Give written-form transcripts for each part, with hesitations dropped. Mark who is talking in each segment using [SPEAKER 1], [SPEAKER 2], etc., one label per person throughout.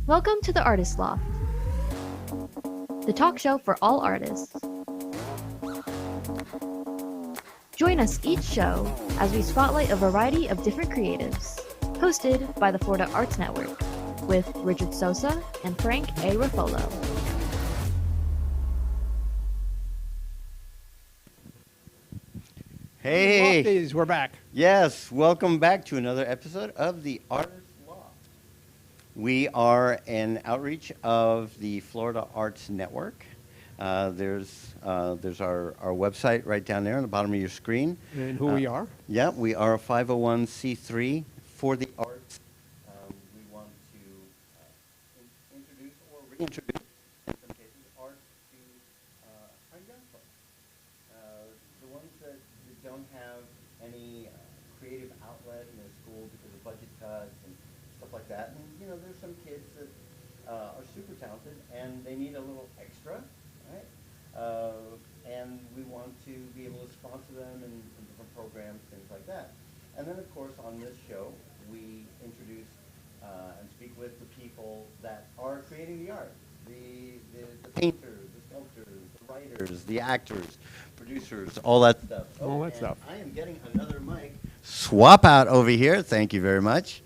[SPEAKER 1] Welcome to the Artist Loft, the talk show for all artists. Join us each show as we spotlight a variety of different creatives, hosted by the Florida Arts Network, with Richard Sosa and Frank A. Ruffolo.
[SPEAKER 2] Hey,
[SPEAKER 3] Lofties, we're back.
[SPEAKER 2] yes, welcome back to another episode of the Artist Loft. We are an outreach of the Florida Arts Network. There's our website right down there on the bottom of your screen.
[SPEAKER 3] And who we are?
[SPEAKER 2] Yeah, we are a 501c3 for the arts. We want to introduce or reintroduce, in some cases, art to our young folks. The ones that don't have any creative outlet in their school because of budget cuts and stuff like that. And, there's some kids that are super talented and they need a little extra, right? And we want to be able to sponsor them in different programs, things like that. And then, of course, on this show, we introduce and speak with the people that are creating the art, the painters, the sculptors, the writers, the actors, producers, all that stuff.
[SPEAKER 3] All that stuff.
[SPEAKER 2] I am getting another mic swap out over here. Thank you very much.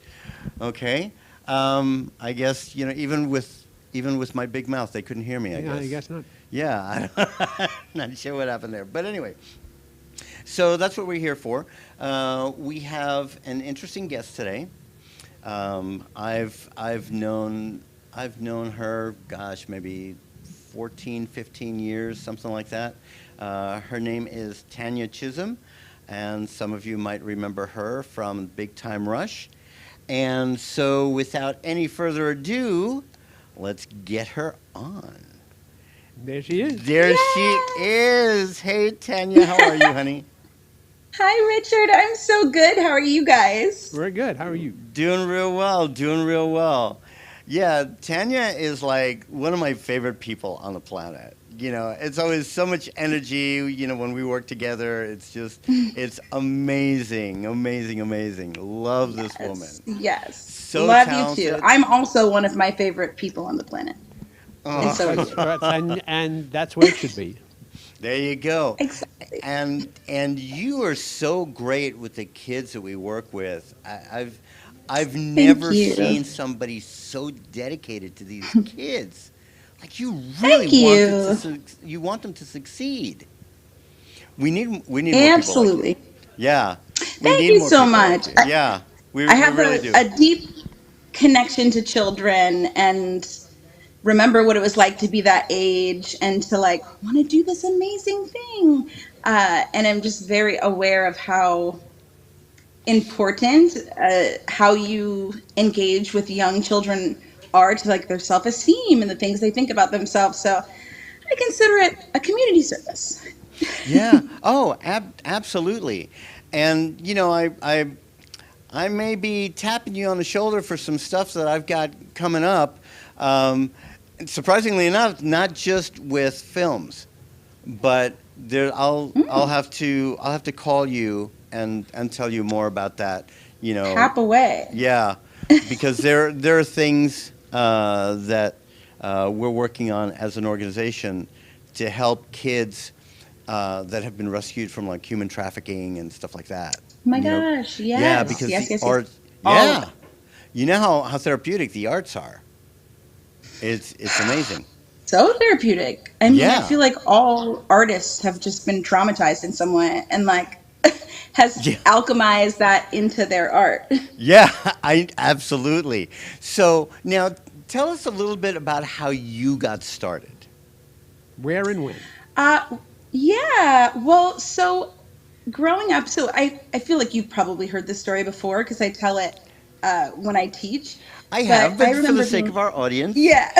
[SPEAKER 2] Okay. I guess, even with my big mouth, they couldn't hear me, I guess.
[SPEAKER 3] I guess not.
[SPEAKER 2] Yeah, I'm not sure what happened there. But anyway, so that's what we're here for. We have an interesting guest today. I've known her, gosh, maybe 14, 15 years, something like that. Her name is Tanya Chisholm, and some of you might remember her from Big Time Rush. And so without any further ado, let's get her on.
[SPEAKER 3] There she is.
[SPEAKER 2] There she is. Hey, Tanya, how are you, honey?
[SPEAKER 4] Hi, Richard. I'm so good. How are you guys?
[SPEAKER 3] Very good. How are you?
[SPEAKER 2] Doing real well, doing real well. Yeah, Tanya is like one of my favorite people on the planet. It's always so much energy, when we work together. It's amazing, amazing, amazing. Love this woman.
[SPEAKER 4] Yes.
[SPEAKER 2] So
[SPEAKER 4] Love
[SPEAKER 2] talented.
[SPEAKER 4] you too. I'm also one of my favorite people on the planet. And so are you.
[SPEAKER 3] And that's where it should be.
[SPEAKER 2] There you go.
[SPEAKER 4] Exactly.
[SPEAKER 2] And you are so great with the kids that we work with. I've never
[SPEAKER 4] you.
[SPEAKER 2] seen somebody so dedicated to these kids. Like you really want them to succeed. We need more people
[SPEAKER 4] Absolutely.
[SPEAKER 2] like you. Yeah.
[SPEAKER 4] Thank you so much.
[SPEAKER 2] Yeah. We
[SPEAKER 4] have
[SPEAKER 2] really do.
[SPEAKER 4] a deep connection to children and remember what it was like to be that age and to want to do this amazing thing. And I'm just very aware of how important how you engage with young children are to their self-esteem and the things they think about themselves. So I consider it a community service.
[SPEAKER 2] Yeah. Oh, absolutely. And I may be tapping you on the shoulder for some stuff that I've got coming up. Surprisingly enough, not just with films, but I'll have to call you and tell you more about that.
[SPEAKER 4] Tap away.
[SPEAKER 2] Yeah, because there are things that we're working on as an organization to help kids that have been rescued from human trafficking and stuff like that.
[SPEAKER 4] Oh my gosh, yes.
[SPEAKER 2] Yeah, because
[SPEAKER 4] yes.
[SPEAKER 2] arts. Yeah, you know how therapeutic the arts are. It's amazing.
[SPEAKER 4] So therapeutic. I mean,
[SPEAKER 2] Yeah.
[SPEAKER 4] I feel like all artists have just been traumatized in some way and has alchemized that into their art.
[SPEAKER 2] Yeah, absolutely. So now tell us a little bit about how you got started.
[SPEAKER 3] Where and when?
[SPEAKER 4] Yeah. Well, so growing up, so I feel like you've probably heard this story before because I tell it when I teach.
[SPEAKER 2] I have, but
[SPEAKER 4] I
[SPEAKER 2] for
[SPEAKER 4] remember
[SPEAKER 2] the sake of our audience,
[SPEAKER 4] Yeah.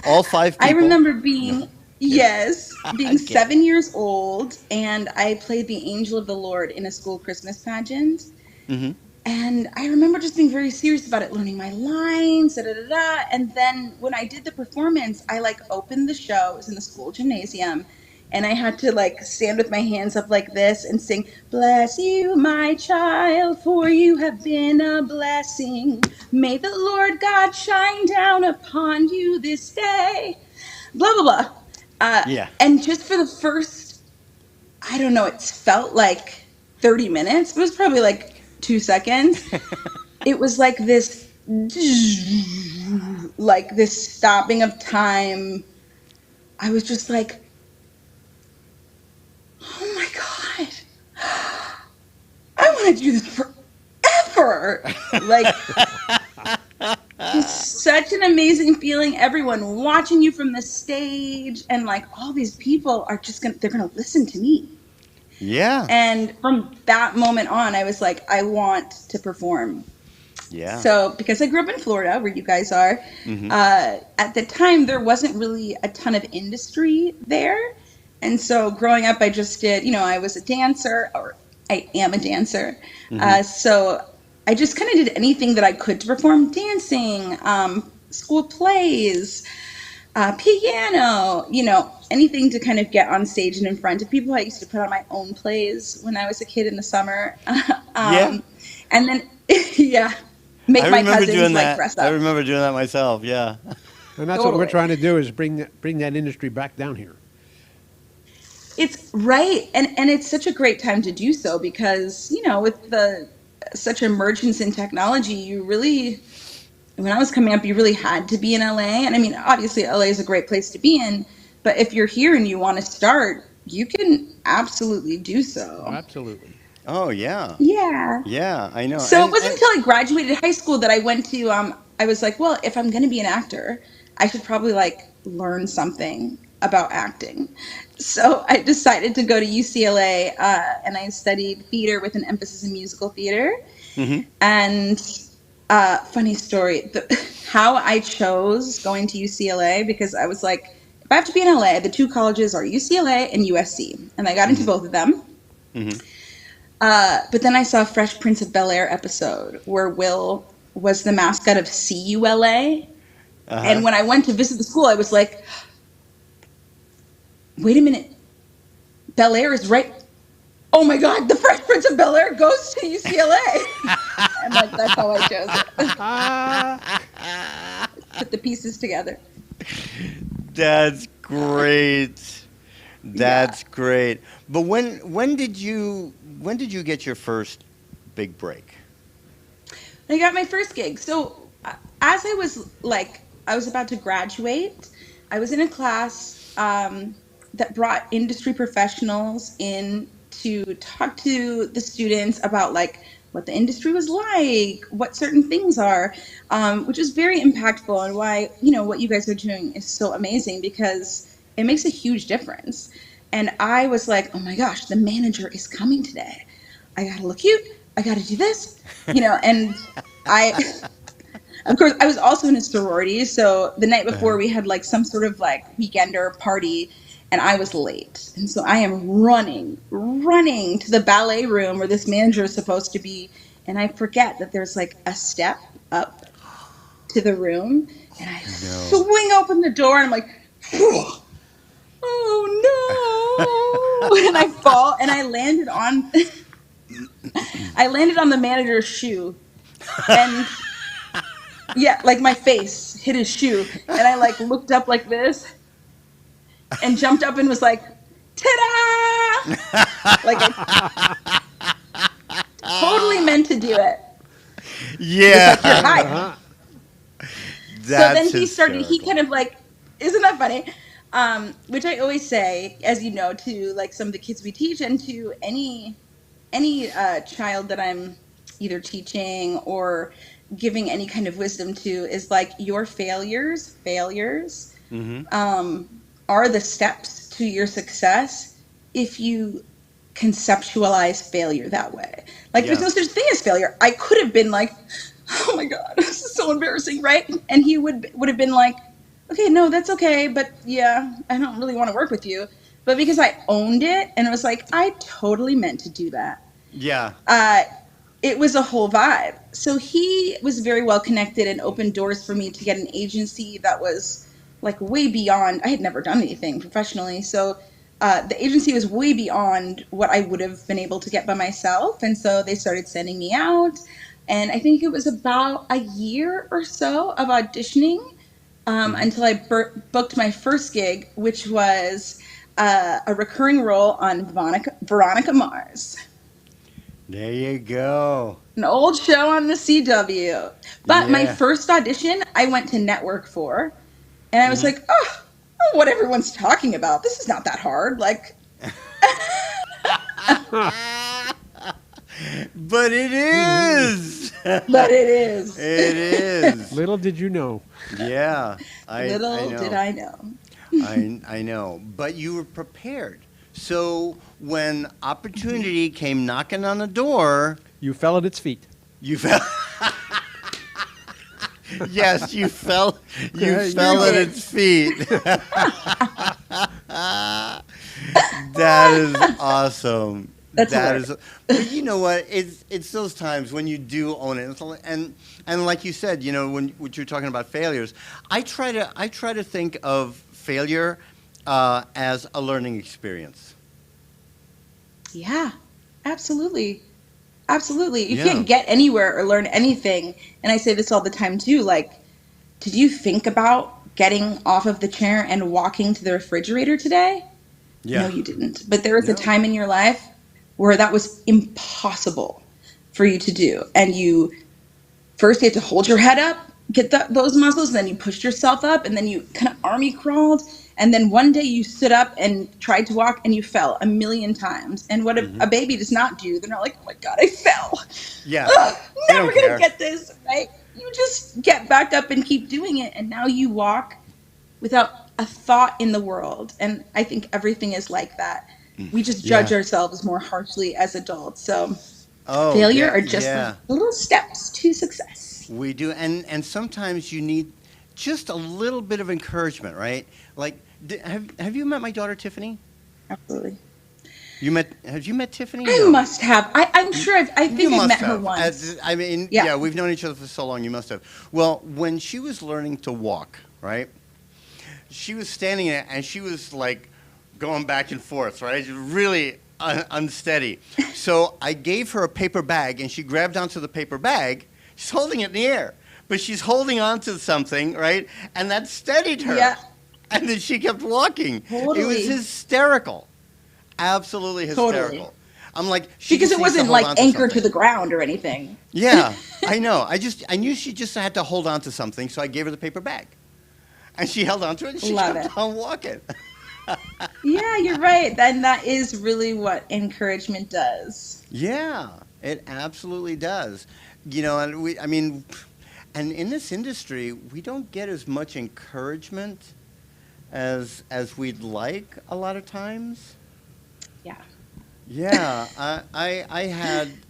[SPEAKER 2] all 5 people.
[SPEAKER 4] I remember being, yes, being
[SPEAKER 2] Okay.
[SPEAKER 4] 7 years old, and I played the Angel of the Lord in a school Christmas pageant.
[SPEAKER 2] Mhm.
[SPEAKER 4] And I remember just being very serious about it, learning my lines, da da da da. And then when I did the performance, I opened the show. It was in the school gymnasium, and I had to like stand with my hands up like this and sing, "Bless you, my child, for you have been a blessing. May the Lord God shine down upon you this day." Blah, blah, blah.
[SPEAKER 2] Yeah.
[SPEAKER 4] And just for the first, I don't know, it felt like 30 minutes. It was probably like 2 seconds. It was like this stopping of time. I was just like, oh my God, I want to do this forever. Like, it's such an amazing feeling. Everyone watching you from the stage, and like all these people are just they're gonna listen to me.
[SPEAKER 2] Yeah.
[SPEAKER 4] And from that moment on, I was like, I want to perform.
[SPEAKER 2] Yeah.
[SPEAKER 4] So, because I grew up in Florida, where you guys are,
[SPEAKER 2] Hmm.
[SPEAKER 4] at the time there wasn't really a ton of industry there. And so, growing up, I just did, I was a dancer, or I am a dancer.
[SPEAKER 2] Hmm.
[SPEAKER 4] So, I just kind of did anything that I could to perform: dancing, school plays, piano, anything to kind of get on stage and in front of people. I used to put on my own plays when I was a kid in the summer.
[SPEAKER 2] Yeah.
[SPEAKER 4] And then, yeah,
[SPEAKER 2] I
[SPEAKER 4] make my
[SPEAKER 2] remember
[SPEAKER 4] cousins
[SPEAKER 2] doing
[SPEAKER 4] like
[SPEAKER 2] that.
[SPEAKER 4] dress
[SPEAKER 2] I
[SPEAKER 4] up.
[SPEAKER 2] remember doing that myself. Yeah.
[SPEAKER 3] And that's what we're
[SPEAKER 4] Totally.
[SPEAKER 3] trying to do is bring that industry back down here.
[SPEAKER 4] It's right. And it's such a great time to do so because, with such emergence in technology, when I was coming up, you really had to be in LA. And I mean, obviously LA is a great place to be in, but if you're here and you want to start, you can absolutely do
[SPEAKER 3] Oh,
[SPEAKER 4] so.
[SPEAKER 3] absolutely.
[SPEAKER 2] Oh, yeah.
[SPEAKER 4] Yeah.
[SPEAKER 2] Yeah, I know.
[SPEAKER 4] So it wasn't until I graduated high school that I went to, I was like, well, if I'm going to be an actor, I should probably like learn something about acting. So I decided to go to UCLA, and I studied theater with an emphasis in musical theater.
[SPEAKER 2] Hmm.
[SPEAKER 4] And funny story, how I chose going to UCLA, because I was like, if I have to be in LA, the two colleges are UCLA and USC. And I got into
[SPEAKER 2] Hmm.
[SPEAKER 4] both of them.
[SPEAKER 2] Hmm.
[SPEAKER 4] But then I saw a Fresh Prince of Bel-Air episode where Will was the mascot of CULA.
[SPEAKER 2] Uh-huh.
[SPEAKER 4] And when I went to visit the school, I was like, wait a minute, Bel-Air is right. Oh my God, the Fresh Prince of Bel-Air goes to UCLA. And like, that's how I chose it.
[SPEAKER 3] Ah,
[SPEAKER 4] Put the pieces together.
[SPEAKER 2] That's great.
[SPEAKER 4] Yeah.
[SPEAKER 2] That's great. But when did you get your first big break?
[SPEAKER 4] I got my first gig. So as I was about to graduate, I was in a class that brought industry professionals in to talk to the students about like what the industry was like, what certain things are, which is very impactful, and why, what you guys are doing is so amazing because it makes a huge difference. And I was like, oh my gosh, the manager is coming today. I gotta look cute. I gotta do this, and I, of course, I was also in a sorority. So the night before,
[SPEAKER 2] Uh-huh.
[SPEAKER 4] we had like some sort of like weekender party, and I was late. And so I am running to the ballet room where this manager is supposed to be. And I forget that there's like a step up to the room. And I
[SPEAKER 2] No.
[SPEAKER 4] swing open the door and I'm like, oh no. And I fall and I landed on the manager's shoe. And yeah, like my face hit his shoe, and I like looked up like this and jumped up and was like, "Ta-da!" Like I totally meant to do it. He was like, "You're
[SPEAKER 2] Yeah.
[SPEAKER 4] hired."
[SPEAKER 3] uh-huh.
[SPEAKER 4] So then
[SPEAKER 2] That's
[SPEAKER 4] he
[SPEAKER 2] hysterical.
[SPEAKER 4] kind of like, isn't that funny? Which I always say, as you know, to like some of the kids we teach, and to any child that I'm either teaching or giving any kind of wisdom to, is like your failures
[SPEAKER 2] Hmm.
[SPEAKER 4] um, are the steps to your success if you conceptualize failure that way. Like, there's
[SPEAKER 2] Yeah.
[SPEAKER 4] no such thing as failure. I could have been like, oh my God, this is so embarrassing, right? And he would have been like, okay, no, that's okay, but yeah, I don't really want to work with you. But because I owned it and it was like, I totally meant to do that,
[SPEAKER 2] Yeah.
[SPEAKER 4] uh, it was a whole vibe. So he was very well connected and opened doors for me to get an agency that was like way beyond. I had never done anything professionally. So the agency was way beyond what I would have been able to get by myself. And so they started sending me out. And I think it was about a year or so of auditioning
[SPEAKER 2] Hmm.
[SPEAKER 4] until I booked my first gig, which was a recurring role on Veronica Mars,
[SPEAKER 2] There you go.
[SPEAKER 4] an old show on the CW. But my
[SPEAKER 2] Yeah.
[SPEAKER 4] first audition, I went to network for. And I was
[SPEAKER 2] Hmm.
[SPEAKER 4] like, oh, what everyone's talking about. This is not that hard. Like,
[SPEAKER 3] Huh.
[SPEAKER 2] But it is.
[SPEAKER 4] but it is.
[SPEAKER 2] It is.
[SPEAKER 3] Little did you know.
[SPEAKER 2] Yeah, I
[SPEAKER 4] Little did
[SPEAKER 2] know.
[SPEAKER 4] I know.
[SPEAKER 2] I know. But you were prepared. So when opportunity came knocking on the door,
[SPEAKER 3] You fell at its feet.
[SPEAKER 2] you fell. Yes, you fell. You
[SPEAKER 3] Yeah, you
[SPEAKER 2] fell at
[SPEAKER 4] did.
[SPEAKER 2] its feet. That is awesome.
[SPEAKER 4] That's
[SPEAKER 2] That
[SPEAKER 4] hilarious.
[SPEAKER 2] is. But you know what? It's those times when you do own it, and like you said, you know, when you're talking about failures, I try to think of failure as a learning experience.
[SPEAKER 4] Yeah, absolutely. Absolutely. You
[SPEAKER 2] Yeah.
[SPEAKER 4] can't get anywhere or learn anything. And I say this all the time too. Like, did you think about getting off of the chair and walking to the refrigerator today? No,
[SPEAKER 2] Yeah.
[SPEAKER 4] you didn't. But there was a
[SPEAKER 2] No.
[SPEAKER 4] time in your life where that was impossible for you to do. And you first you have to hold your head up, get those muscles, and then you pushed yourself up, and then you kind of army crawled, and then one day you stood up and tried to walk, and you fell a million times. And what a
[SPEAKER 2] Hmm.
[SPEAKER 4] baby does not do, they're not like, oh my god, I fell.
[SPEAKER 2] Yeah.
[SPEAKER 4] Ugh,
[SPEAKER 2] They
[SPEAKER 4] never
[SPEAKER 2] don't
[SPEAKER 4] gonna
[SPEAKER 2] care.
[SPEAKER 4] get this right. You just get back up and keep doing it, and now you walk without a thought in the world. And I think everything is like that. We just judge
[SPEAKER 2] Yeah.
[SPEAKER 4] ourselves more harshly as adults. So
[SPEAKER 2] Oh,
[SPEAKER 4] failure
[SPEAKER 2] yeah.
[SPEAKER 4] are just
[SPEAKER 2] Yeah.
[SPEAKER 4] little steps to success.
[SPEAKER 2] We do, and sometimes you need just a little bit of encouragement, right? Like, have you met my daughter Tiffany?
[SPEAKER 4] Absolutely.
[SPEAKER 2] Have you met Tiffany?
[SPEAKER 4] I
[SPEAKER 2] No.
[SPEAKER 4] must have. I'm sure. I
[SPEAKER 2] You
[SPEAKER 4] think I've
[SPEAKER 2] must
[SPEAKER 4] met her
[SPEAKER 2] have.
[SPEAKER 4] once.
[SPEAKER 2] I mean,
[SPEAKER 4] Yeah.
[SPEAKER 2] yeah, we've known each other for so long. You must have. Well, when she was learning to walk, right? She was standing there and she was like going back and forth, right? Really unsteady. So I gave her a paper bag and she grabbed onto the paper bag. She's holding it in the air, but she's holding on to something, right? And that steadied her.
[SPEAKER 4] Yeah.
[SPEAKER 2] And then she kept walking. It was
[SPEAKER 4] Totally.
[SPEAKER 2] hysterical. Absolutely
[SPEAKER 4] Totally.
[SPEAKER 2] hysterical. I'm like, she
[SPEAKER 4] Because
[SPEAKER 2] just
[SPEAKER 4] it
[SPEAKER 2] needs to
[SPEAKER 4] wasn't
[SPEAKER 2] hold
[SPEAKER 4] like
[SPEAKER 2] on to
[SPEAKER 4] anchored to
[SPEAKER 2] something.
[SPEAKER 4] the ground or anything.
[SPEAKER 2] Yeah, I know. I knew she just had to hold on to something, so I gave her the paper bag. And she held on to it and she
[SPEAKER 4] Love it.
[SPEAKER 2] kept on walking.
[SPEAKER 4] Yeah, you're right. Then that is really what encouragement does.
[SPEAKER 2] Yeah, it absolutely does. You know, and I mean, and in this industry, we don't get as much encouragement as we'd like a lot of times.
[SPEAKER 4] Yeah.
[SPEAKER 2] Yeah, I had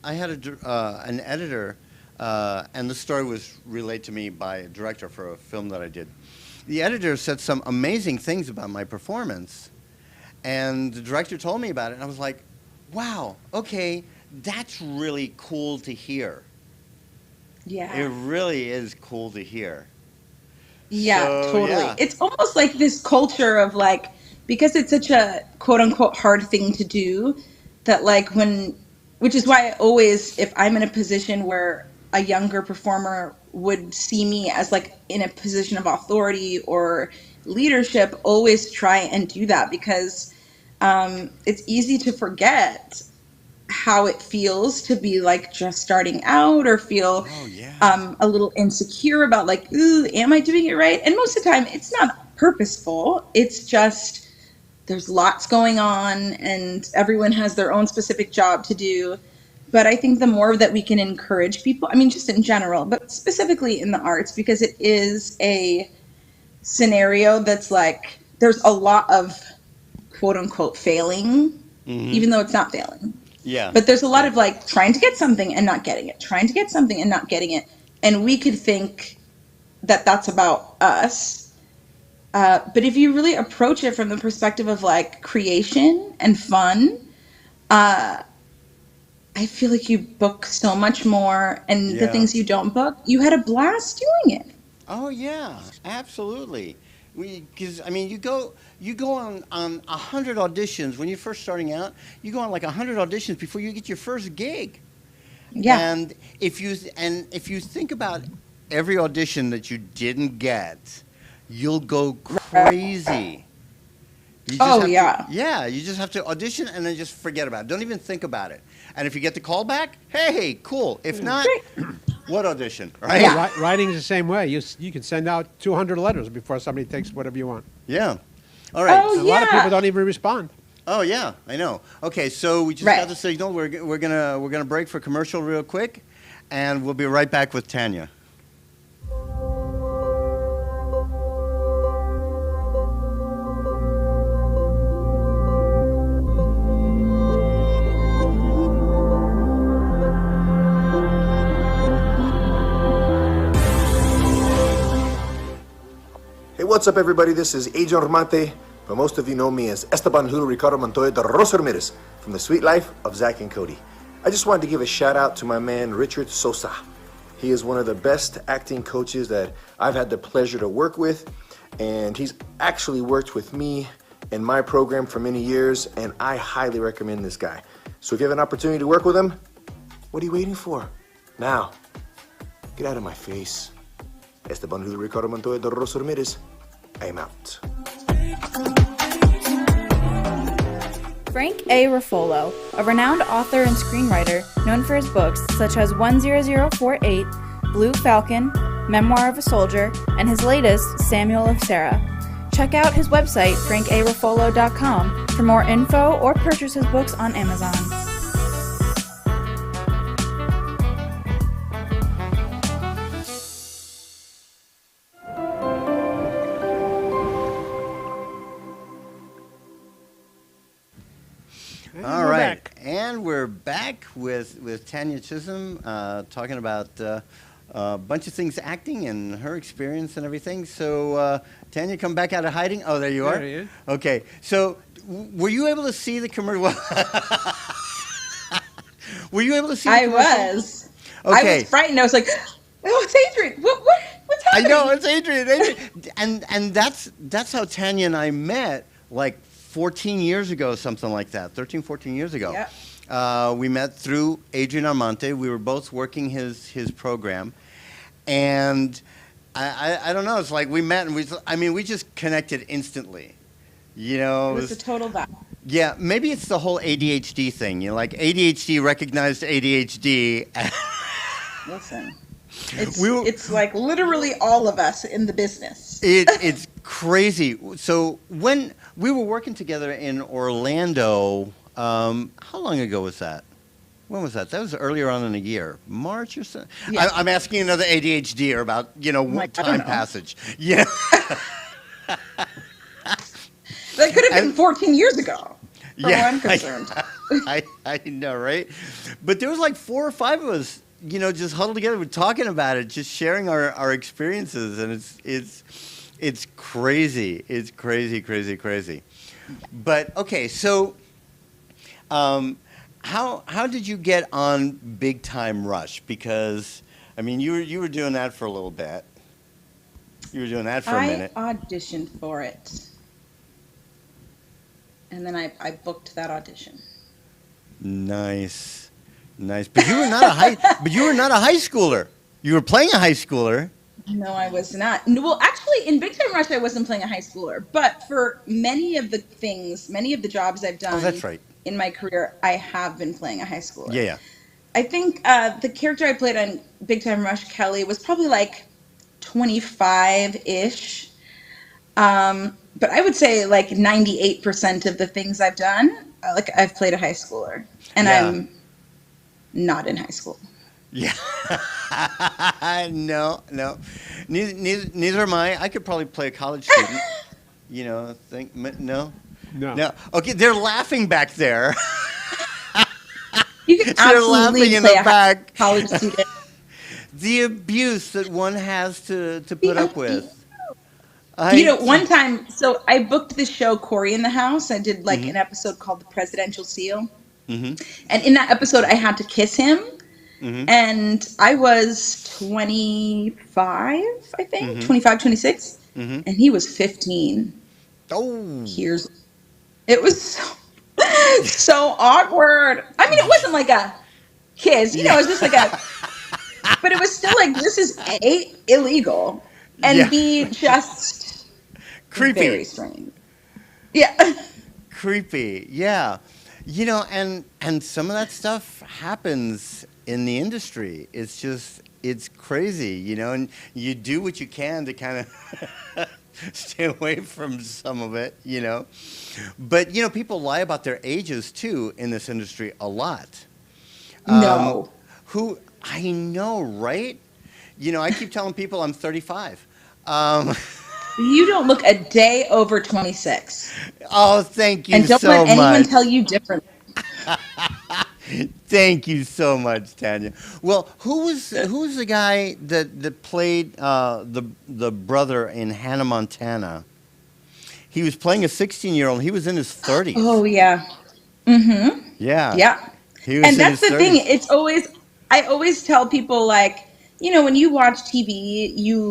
[SPEAKER 2] an editor, and the story was relayed to me by a director for a film that I did. The editor said some amazing things about my performance, and the director told me about it, and I was like, "Wow, okay, that's really cool to hear.
[SPEAKER 4] Yeah.
[SPEAKER 2] It really is cool to hear."
[SPEAKER 4] Yeah,
[SPEAKER 2] So
[SPEAKER 4] totally.
[SPEAKER 2] yeah,
[SPEAKER 4] It's almost like this culture of like, because it's such a quote unquote hard thing to do, that like which is why I always, if I'm in a position where a younger performer would see me as like in a position of authority or leadership, always try and do that because it's easy to forget how it feels to be like just starting out or feel
[SPEAKER 2] oh yeah,
[SPEAKER 4] a little insecure about like, ooh, am I doing it right? And most of the time it's not purposeful. It's just there's lots going on and everyone has their own specific job to do. But I think the more that we can encourage people, I mean, just in general, but specifically in the arts, because it is a scenario that's like, there's a lot of quote unquote failing,
[SPEAKER 2] hmm,
[SPEAKER 4] even though it's not failing.
[SPEAKER 2] yeah,
[SPEAKER 4] But there's a lot
[SPEAKER 2] yeah,
[SPEAKER 4] of like trying to get something and not getting it, trying to get something and not getting it. And we could think that that's about us. But if you really approach it from the perspective of like creation and fun, uh, I feel like you book so much more. And the
[SPEAKER 2] yeah.
[SPEAKER 4] things you don't book, you had a blast doing it.
[SPEAKER 2] Oh yeah, absolutely. Because I mean, you go on 100 auditions when you're first starting out. You go on like 100 auditions before you get your first gig.
[SPEAKER 4] Yeah.
[SPEAKER 2] And if you think about every audition that you didn't get, you'll go crazy. You just
[SPEAKER 4] Oh,
[SPEAKER 2] have
[SPEAKER 4] yeah.
[SPEAKER 2] to, yeah, you just have to audition and then just forget about it. Don't even think about it. And if you get the call back, hey, cool. If not, what audition, right?
[SPEAKER 4] Yeah.
[SPEAKER 3] Writing's the same way. You can send out 200 letters before somebody takes whatever you want.
[SPEAKER 2] Yeah. All right.
[SPEAKER 4] Oh,
[SPEAKER 3] A lot of
[SPEAKER 4] yeah.
[SPEAKER 3] people don't even respond.
[SPEAKER 2] Oh yeah, I know. Okay, so we just
[SPEAKER 4] Right.
[SPEAKER 2] got the signal. We're gonna break for commercial real quick, and we'll be right back with Tanya.
[SPEAKER 5] Hey, what's up, everybody? This is Adrian Ramate, but most of you know me as Esteban Julio Ricardo Montoya de Rosa Ramirez from The Sweet Life of Zach and Cody. I just wanted to give a shout out to my man Richard Sosa. He is one of the best acting coaches that I've had the pleasure to work with, and he's actually worked with me in my program for many years, and I highly recommend this guy. So if you have an opportunity to work with him, what are you waiting for? Now, get out of my face. Esteban Julio Ricardo Montoya de Rosa Ramirez. I'm out.
[SPEAKER 6] Frank A. Ruffolo, a renowned author and screenwriter known for his books such as 10048, Blue Falcon, Memoir of a Soldier, and his latest, Samuel of Sarah. Check out his website, frankaruffolo.com, for more info or purchase his books on Amazon.
[SPEAKER 2] All right, and we're back with Tanya Chisholm talking about a bunch of things acting and her experience and everything. So, Tanya, come back out of hiding. Oh, there you are.
[SPEAKER 3] There he is.
[SPEAKER 2] Okay, so were you able to see the commercial? Were you able to see? The
[SPEAKER 4] I
[SPEAKER 2] commercial?
[SPEAKER 4] was.
[SPEAKER 2] Okay.
[SPEAKER 4] I was frightened. I was like, oh, it's Adrian. What's
[SPEAKER 2] I
[SPEAKER 4] happening?
[SPEAKER 2] know it's Adrian. And that's how Tanya and I met, like 14 years ago, something like that. 13, 14 years ago.
[SPEAKER 4] Yep.
[SPEAKER 2] We met through Adrian Armante. We were both working his program, and I don't know. It's like we met and we just connected instantly. You know,
[SPEAKER 4] It was a total vibe.
[SPEAKER 2] yeah. Maybe it's the whole ADHD thing. You know, like ADHD recognized ADHD.
[SPEAKER 4] Listen,
[SPEAKER 2] We were-
[SPEAKER 4] it's like literally all of us in the business.
[SPEAKER 2] It's crazy. So when we were working together in Orlando, how long ago was that? When was that? That was earlier on in the year, March or so.
[SPEAKER 4] Yeah.
[SPEAKER 2] I'm asking another ADHDer about
[SPEAKER 4] Like, I don't
[SPEAKER 2] time
[SPEAKER 4] know.
[SPEAKER 2] passage. Yeah.
[SPEAKER 4] That could have been 14 years ago. For
[SPEAKER 2] Yeah,
[SPEAKER 4] all I'm concerned.
[SPEAKER 2] I know, right? But there was like 4 or 5 of us, just huddled together. We're talking about it, just sharing our experiences, and it's crazy. It's crazy, crazy, crazy. But okay, so how did you get on Big Time Rush? Because I mean, you were doing that for a little bit. You were doing that for a minute.
[SPEAKER 4] I auditioned for it. And then I booked that audition.
[SPEAKER 2] Nice. But you were not a high schooler. You were playing a high schooler.
[SPEAKER 4] No, I was not. No, well, actually, in Big Time Rush, I wasn't playing a high schooler. But for many of the jobs I've done
[SPEAKER 2] that's right.
[SPEAKER 4] in my career, I have been playing a high schooler.
[SPEAKER 2] Yeah.
[SPEAKER 4] I think the character I played on Big Time Rush, Kelly, was probably like 25-ish. But I would say like 98% of the things I've done, I've played a high schooler. And
[SPEAKER 2] Yeah.
[SPEAKER 4] I'm not in high school.
[SPEAKER 2] Yeah. No. Neither am I. I could probably play a college student. No.
[SPEAKER 3] No.
[SPEAKER 2] Okay, they're laughing back there.
[SPEAKER 4] You can
[SPEAKER 2] They're laughing
[SPEAKER 4] absolutely
[SPEAKER 2] in
[SPEAKER 4] play
[SPEAKER 2] the
[SPEAKER 4] a
[SPEAKER 2] back.
[SPEAKER 4] college student.
[SPEAKER 2] The abuse that one has to put
[SPEAKER 4] Yeah.
[SPEAKER 2] up with.
[SPEAKER 4] One time, so I booked this show, Corey in the House. I did like an episode called The Presidential Seal.
[SPEAKER 2] Mm-hmm.
[SPEAKER 4] And in that episode, I had to kiss him.
[SPEAKER 2] Mm-hmm.
[SPEAKER 4] And I was 25, I think, 25, 26. and he was 15
[SPEAKER 2] Oh,
[SPEAKER 4] years. It was so awkward. I mean, it wasn't like a kiss, it
[SPEAKER 2] yeah,
[SPEAKER 4] was just like a, but it was still like, this is A, illegal, and
[SPEAKER 2] yeah,
[SPEAKER 4] B, just very
[SPEAKER 2] creepy,
[SPEAKER 4] strange. Yeah.
[SPEAKER 2] creepy. Yeah, and some of that stuff happens in the industry. It's just it's crazy, and you do what you can to kind of stay away from some of it. But people lie about their ages too in this industry a lot. Um,
[SPEAKER 4] No.
[SPEAKER 2] who I know, right? I keep telling people I'm 35. Um,
[SPEAKER 4] You don't look a day over 26.
[SPEAKER 2] oh, thank you
[SPEAKER 4] And don't
[SPEAKER 2] so
[SPEAKER 4] let anyone
[SPEAKER 2] much.
[SPEAKER 4] tell you differently.
[SPEAKER 2] Thank you so much, Tanya. Well, who was the guy that played the brother in Hannah Montana? He was playing a 16-year-old. He was in his 30s.
[SPEAKER 4] Oh, yeah. Mm-hmm.
[SPEAKER 2] Yeah,
[SPEAKER 4] Yeah.
[SPEAKER 2] he was
[SPEAKER 4] And
[SPEAKER 2] in
[SPEAKER 4] that's
[SPEAKER 2] his
[SPEAKER 4] the thing.
[SPEAKER 2] 30s.
[SPEAKER 4] I always tell people, like, when you watch TV, you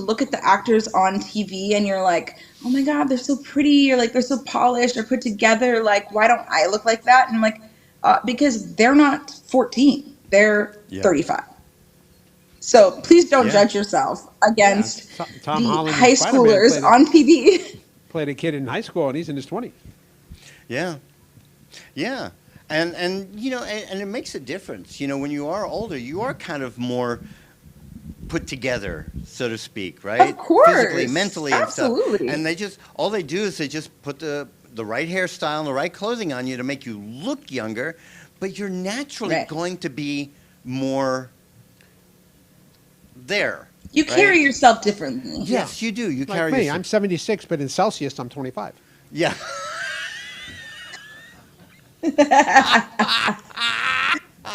[SPEAKER 4] look at the actors on TV and you're like, oh my God, they're so pretty. You're like, they're so polished or put together. Like, why don't I look like that? And I'm like, because they're not 14, they're
[SPEAKER 2] Yeah,
[SPEAKER 4] 35. So please don't
[SPEAKER 2] yeah,
[SPEAKER 4] judge yourself
[SPEAKER 3] Yeah,
[SPEAKER 4] against
[SPEAKER 3] Tom
[SPEAKER 4] the
[SPEAKER 3] Holland in
[SPEAKER 4] high
[SPEAKER 3] Spider-Man
[SPEAKER 4] schoolers on TV.
[SPEAKER 3] played a kid in high school, and he's in his 20s.
[SPEAKER 2] yeah, yeah. And it makes a difference. When you are older, you are kind of more put together, so to speak,
[SPEAKER 4] Of
[SPEAKER 2] right? Physically,
[SPEAKER 4] course.
[SPEAKER 2] mentally, and stuff.
[SPEAKER 4] Absolutely.
[SPEAKER 2] And all they do is they just put the right hairstyle and the right clothing on you to make you look younger, but you're naturally
[SPEAKER 4] Right.
[SPEAKER 2] going to be more there,
[SPEAKER 4] You
[SPEAKER 2] right?
[SPEAKER 4] carry yourself differently.
[SPEAKER 3] Yeah.
[SPEAKER 2] Yes, you do. You
[SPEAKER 3] Like
[SPEAKER 2] carry
[SPEAKER 3] me,
[SPEAKER 2] yourself.
[SPEAKER 3] I'm 76, but in Celsius, I'm 25.
[SPEAKER 2] Yeah.
[SPEAKER 4] I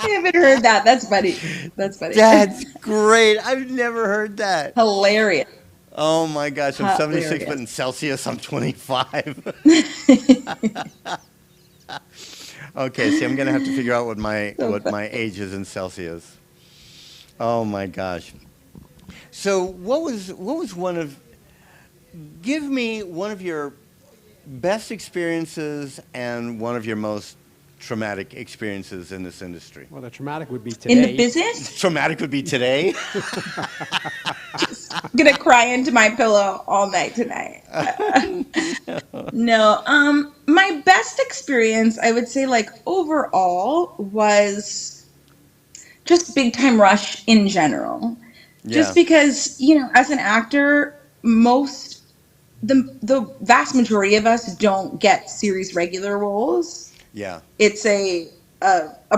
[SPEAKER 4] haven't heard that. That's funny. That's funny.
[SPEAKER 2] That's great. I've never heard that.
[SPEAKER 4] Hilarious.
[SPEAKER 2] Oh my gosh, I'm 76, but
[SPEAKER 4] Hilarious.
[SPEAKER 2] in Celsius, I'm 25. Okay, see, I'm gonna have to figure out what my
[SPEAKER 4] So
[SPEAKER 2] what
[SPEAKER 4] funny.
[SPEAKER 2] my age is in Celsius. Oh my gosh. So what was give me one of your best experiences and one of your most traumatic experiences in this industry.
[SPEAKER 3] Well, the traumatic would be
[SPEAKER 4] In the
[SPEAKER 3] today.
[SPEAKER 4] business,
[SPEAKER 2] Traumatic would be today.
[SPEAKER 4] I'm gonna cry into my pillow all night tonight. No, my best experience, I would say, like overall, was just Big Time Rush in general. Just
[SPEAKER 2] Yeah,
[SPEAKER 4] because, as an actor, the vast majority of us don't get series regular roles.
[SPEAKER 2] yeah,
[SPEAKER 4] It's a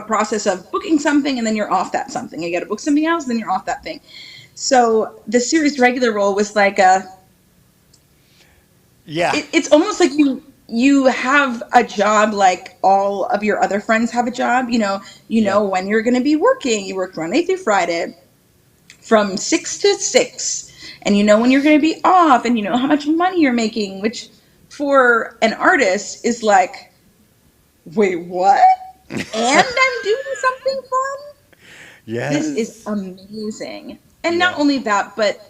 [SPEAKER 4] process of booking something and then you're off that something. You got to book something else, then you're off that thing. So the series regular role was like
[SPEAKER 2] yeah,
[SPEAKER 4] it's almost like you have a job like all of your other friends have a job. You
[SPEAKER 2] yeah.
[SPEAKER 4] know when you're going to be working. You work Monday through Friday from 6 to 6, and you know when you're going to be off, and you know how much money you're making, which for an artist is like, wait, what? And I'm doing something fun? This is
[SPEAKER 2] Yes.
[SPEAKER 4] amazing. And not
[SPEAKER 2] Yeah.
[SPEAKER 4] only that, but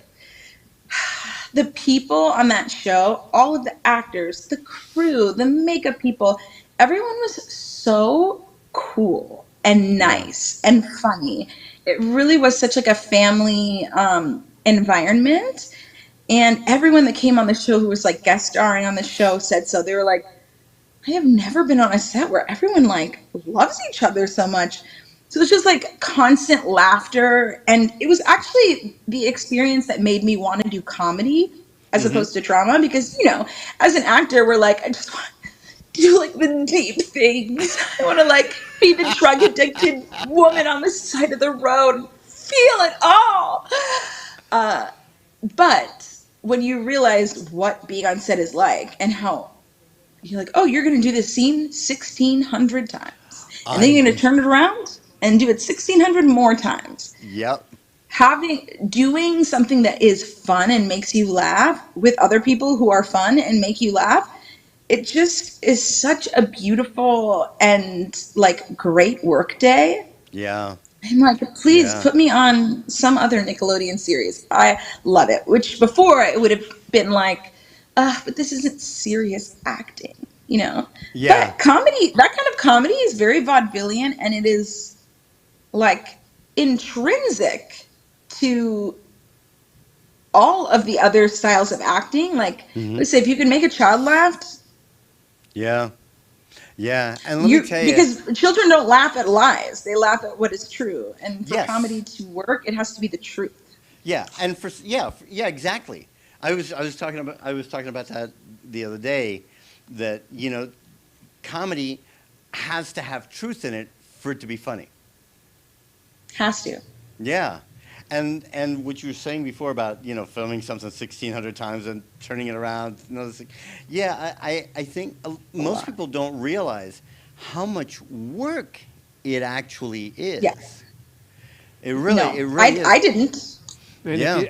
[SPEAKER 4] the people on that show, all of the actors, the crew, the makeup people, everyone was so cool and
[SPEAKER 2] Yeah.
[SPEAKER 4] nice and funny. It really was such like a family environment. And everyone that came on the show who was like guest starring on the show said so. They were like, I have never been on a set where everyone like loves each other so much. So it's just like constant laughter. And it was actually the experience that made me want to do comedy as
[SPEAKER 2] Mm-hmm.
[SPEAKER 4] opposed to drama because, as an actor, we're like, I just want to do like the deep things. I want to like be the drug addicted woman on the side of the road and feel it all. Uh, but when you realize what being on set is like and how you're like, oh, you're going to do this scene 1,600 times. And then
[SPEAKER 2] I.
[SPEAKER 4] you're going to turn it around and do it 1,600 more times.
[SPEAKER 2] Yep.
[SPEAKER 4] Doing something that is fun and makes you laugh with other people who are fun and make you laugh, it just is such a beautiful and like great work day.
[SPEAKER 2] Yeah.
[SPEAKER 4] I'm like, please
[SPEAKER 2] Yeah.
[SPEAKER 4] put me on some other Nickelodeon series. I love it. Which before it would have been like, but this isn't serious acting, you know.
[SPEAKER 2] Yeah.
[SPEAKER 4] But comedy, that kind of comedy is very vaudevillian, and it is like intrinsic to all of the other styles of acting. Like,
[SPEAKER 2] Hmm.
[SPEAKER 4] let's say if you can make a child laugh,
[SPEAKER 2] Yeah. Yeah. And let me
[SPEAKER 4] you
[SPEAKER 2] tell you,
[SPEAKER 4] because children don't laugh at lies; they laugh at what is true. And for
[SPEAKER 2] yes.
[SPEAKER 4] comedy to work, it has to be the truth.
[SPEAKER 2] Yeah. And yeah, exactly. I was talking about that the other day, that, comedy has to have truth in it for it to be funny.
[SPEAKER 4] Has to.
[SPEAKER 2] Yeah. And what you were saying before about, filming something 1,600 times and turning it around, yeah, I think
[SPEAKER 4] A
[SPEAKER 2] most
[SPEAKER 4] lot.
[SPEAKER 2] people don't realize how much work it actually
[SPEAKER 4] Yeah.
[SPEAKER 2] is. It
[SPEAKER 4] No,
[SPEAKER 2] really
[SPEAKER 4] I
[SPEAKER 2] is.
[SPEAKER 4] didn't.
[SPEAKER 3] And
[SPEAKER 2] Yeah.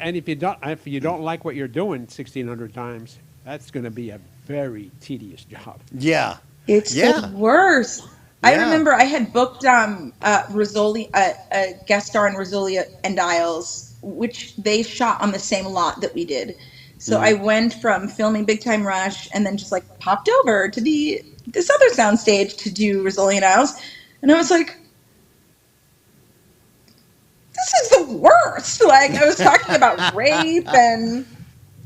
[SPEAKER 3] if you don't like what you're doing 1,600 times, that's going to be a very tedious job.
[SPEAKER 2] Yeah.
[SPEAKER 4] It's the
[SPEAKER 2] Yeah.
[SPEAKER 4] worst. I
[SPEAKER 2] Yeah.
[SPEAKER 4] remember I had booked Rizzoli, a guest star in Rizzoli and Isles, which they shot on the same lot that we did. So I
[SPEAKER 2] Hmm.
[SPEAKER 4] went from filming Big Time Rush and then just like popped over to this other soundstage to do Rizzoli and Isles, and I was like, this is the worst. Like I was talking about rape and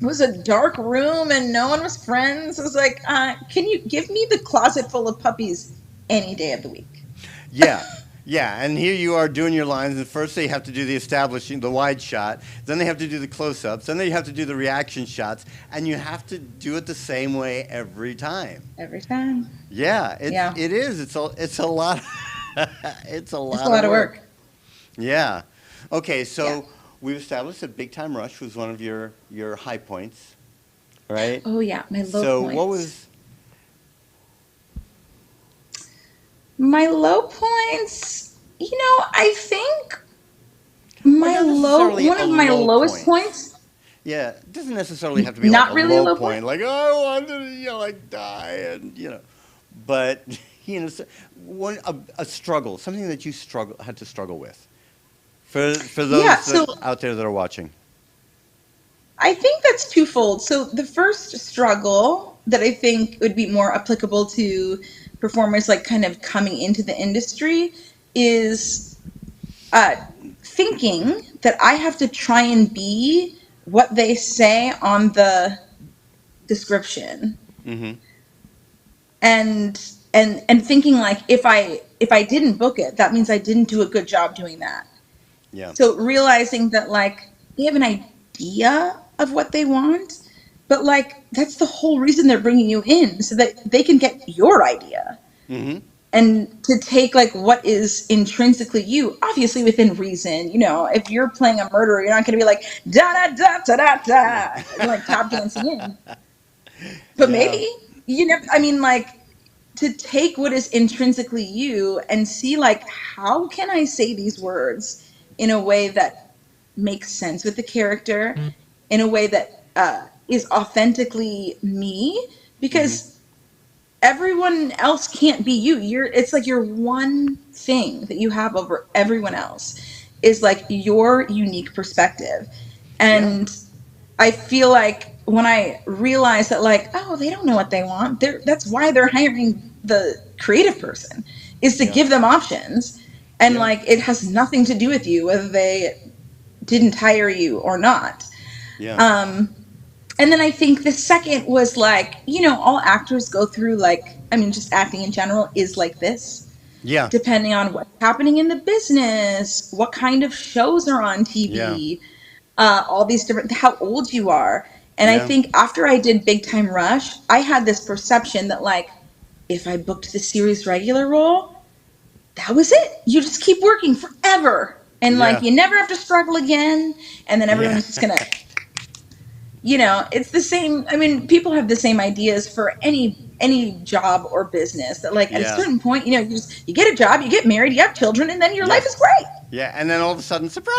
[SPEAKER 4] it was a dark room and no one was friends. I was like, can you give me the closet full of puppies any day of the week?
[SPEAKER 2] Yeah. Yeah, and here you are doing your lines, and first they have to do the establishing, the wide shot, then they have to do the close-ups, then they have to do the reaction shots, and you have to do it the same way every time.
[SPEAKER 4] Every time.
[SPEAKER 2] Yeah,
[SPEAKER 4] Yeah.
[SPEAKER 2] it is. It's a lot. It's a
[SPEAKER 4] It's
[SPEAKER 2] lot
[SPEAKER 4] a lot
[SPEAKER 2] of
[SPEAKER 4] of
[SPEAKER 2] work.
[SPEAKER 4] work.
[SPEAKER 2] Yeah. Okay,
[SPEAKER 4] Yeah.
[SPEAKER 2] so we've established that Big Time Rush was one of your high points, right?
[SPEAKER 4] Oh, yeah. My low
[SPEAKER 2] So what
[SPEAKER 4] points.
[SPEAKER 2] was?
[SPEAKER 4] My low points, I think
[SPEAKER 2] Or
[SPEAKER 4] my
[SPEAKER 2] not necessarily
[SPEAKER 4] one
[SPEAKER 2] a
[SPEAKER 4] of my
[SPEAKER 2] low
[SPEAKER 4] lowest
[SPEAKER 2] point.
[SPEAKER 4] points,
[SPEAKER 2] Yeah, it doesn't necessarily have to be like a
[SPEAKER 4] not really a
[SPEAKER 2] low
[SPEAKER 4] low point.
[SPEAKER 2] point, like, oh, I wanted to, like die, and but a struggle, something that you had to struggle with, for
[SPEAKER 4] Yeah.
[SPEAKER 2] those
[SPEAKER 4] So
[SPEAKER 2] out there that are watching.
[SPEAKER 4] I think that's twofold. So the first struggle that I think would be more applicable to performers like kind of coming into the industry is uh, thinking that I have to try and be what they say on the description,
[SPEAKER 2] Mm-hmm.
[SPEAKER 4] and thinking like if I didn't book it, that means I didn't do a good job doing that.
[SPEAKER 2] Yeah.
[SPEAKER 4] So realizing that like they have an idea of what they want, but like that's the whole reason they're bringing you in so that they can get your idea
[SPEAKER 2] Mm-hmm.
[SPEAKER 4] and to take like what is intrinsically you, obviously within reason. If you're playing a murderer, you're not going to be like da da da da da da, like tap dancing in. But
[SPEAKER 2] Yeah.
[SPEAKER 4] maybe I mean, like to take what is intrinsically you and see like how can I say these words in a way that makes sense with the character, in a way that is authentically me,
[SPEAKER 2] Mm-hmm.
[SPEAKER 4] because everyone else can't be you. It's like your one thing that you have over everyone else is like your unique perspective.
[SPEAKER 2] Yeah.
[SPEAKER 4] And I feel like when I realize that like, oh, they don't know what they want, that's why they're hiring the creative person, is to
[SPEAKER 2] Yeah.
[SPEAKER 4] give them options. And
[SPEAKER 2] Yeah.
[SPEAKER 4] like it has nothing to do with you whether they didn't hire you or not.
[SPEAKER 2] Yeah.
[SPEAKER 4] Um, and then I think the second was like, all actors go through like, I mean, just acting in general is like this,
[SPEAKER 2] Yeah.
[SPEAKER 4] depending on what's happening in the business, what kind of shows are on
[SPEAKER 2] Yeah.
[SPEAKER 4] TV, all these different, how old you are. And I
[SPEAKER 2] Yeah.
[SPEAKER 4] think after I did Big Time Rush, I had this perception that like, if I booked the series regular role, that was it. You just keep working forever. And like,
[SPEAKER 2] Yeah.
[SPEAKER 4] you never have to struggle again. And then
[SPEAKER 2] Yeah.
[SPEAKER 4] everyone's just going to it's the same. I mean, people have the same ideas for any job or business that like at a
[SPEAKER 2] Yeah.
[SPEAKER 4] certain point, you get a job, you get married, you have children, and then your
[SPEAKER 2] Yeah.
[SPEAKER 4] life is great.
[SPEAKER 2] Yeah. And then all of a sudden, surprise!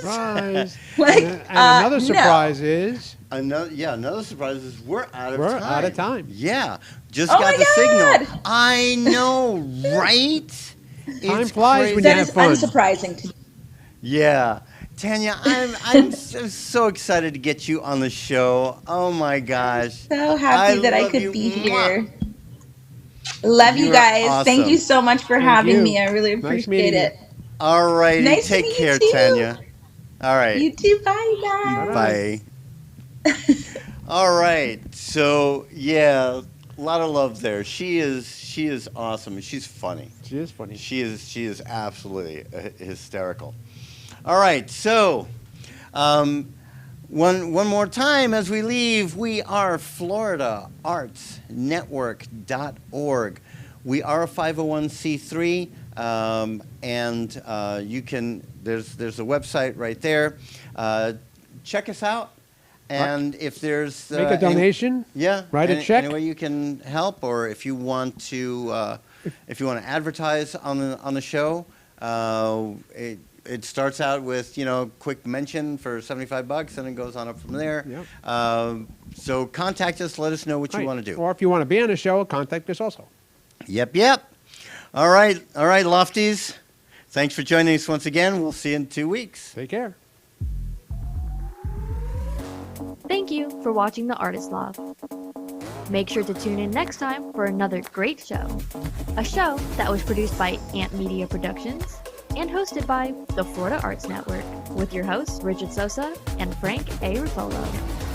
[SPEAKER 3] Surprise!
[SPEAKER 4] Like,
[SPEAKER 3] And another
[SPEAKER 4] no.
[SPEAKER 3] surprise is
[SPEAKER 2] Another surprise is we're out of
[SPEAKER 3] we're
[SPEAKER 2] time.
[SPEAKER 3] out of time.
[SPEAKER 2] Yeah. Just
[SPEAKER 4] Oh
[SPEAKER 2] got
[SPEAKER 4] my
[SPEAKER 2] the signal.
[SPEAKER 4] God.
[SPEAKER 2] I know, right?
[SPEAKER 3] Time flies
[SPEAKER 2] crazy.
[SPEAKER 3] when you
[SPEAKER 4] That
[SPEAKER 3] have
[SPEAKER 4] is
[SPEAKER 3] fun.
[SPEAKER 4] unsurprising to me.
[SPEAKER 2] Yeah. Tanya, I'm so excited to get you on the show. Oh my gosh.
[SPEAKER 4] So happy that I
[SPEAKER 2] love
[SPEAKER 4] could
[SPEAKER 2] you.
[SPEAKER 4] be
[SPEAKER 2] Mwah.
[SPEAKER 4] here. Love you
[SPEAKER 2] You're
[SPEAKER 4] guys. Thank you
[SPEAKER 2] awesome.
[SPEAKER 4] so much for
[SPEAKER 3] Thank
[SPEAKER 4] having
[SPEAKER 3] you.
[SPEAKER 4] me. I really
[SPEAKER 3] Nice
[SPEAKER 4] appreciate
[SPEAKER 3] meeting you.
[SPEAKER 4] it.
[SPEAKER 2] All righty.
[SPEAKER 4] Nice to
[SPEAKER 2] Take
[SPEAKER 4] meet you
[SPEAKER 2] care,
[SPEAKER 4] too.
[SPEAKER 2] Tanya. All right.
[SPEAKER 4] You too. Bye, guys.
[SPEAKER 3] Bye-bye.
[SPEAKER 2] Bye. All right. So yeah, a lot of love there. She is awesome. She's funny.
[SPEAKER 3] She is funny.
[SPEAKER 2] She is absolutely hysterical. All right. So one more time as we leave, we are FloridaArtsNetwork.org. We are a 501c3, and you can. There's a website right there. Check us out, and if there's
[SPEAKER 3] Make a donation. Write a check.
[SPEAKER 2] Any way you can help, or if you want to advertise on the show, it starts out with quick mention for $75, and it goes on up from there.
[SPEAKER 3] Yep.
[SPEAKER 2] So contact us. Let us know what you
[SPEAKER 3] Right.
[SPEAKER 2] want to do.
[SPEAKER 3] Or if you want to be on the show, contact us also.
[SPEAKER 2] Yep. All right, Lofties. Thanks for joining us once again. We'll see you in 2 weeks.
[SPEAKER 3] Take care.
[SPEAKER 1] Thank you for watching The Artist Loft. Make sure to tune in next time for another great show. A show that was produced by Ant Media Productions and hosted by the Florida Arts Network with your hosts Richard Sosa and Frank A. Ruffolo.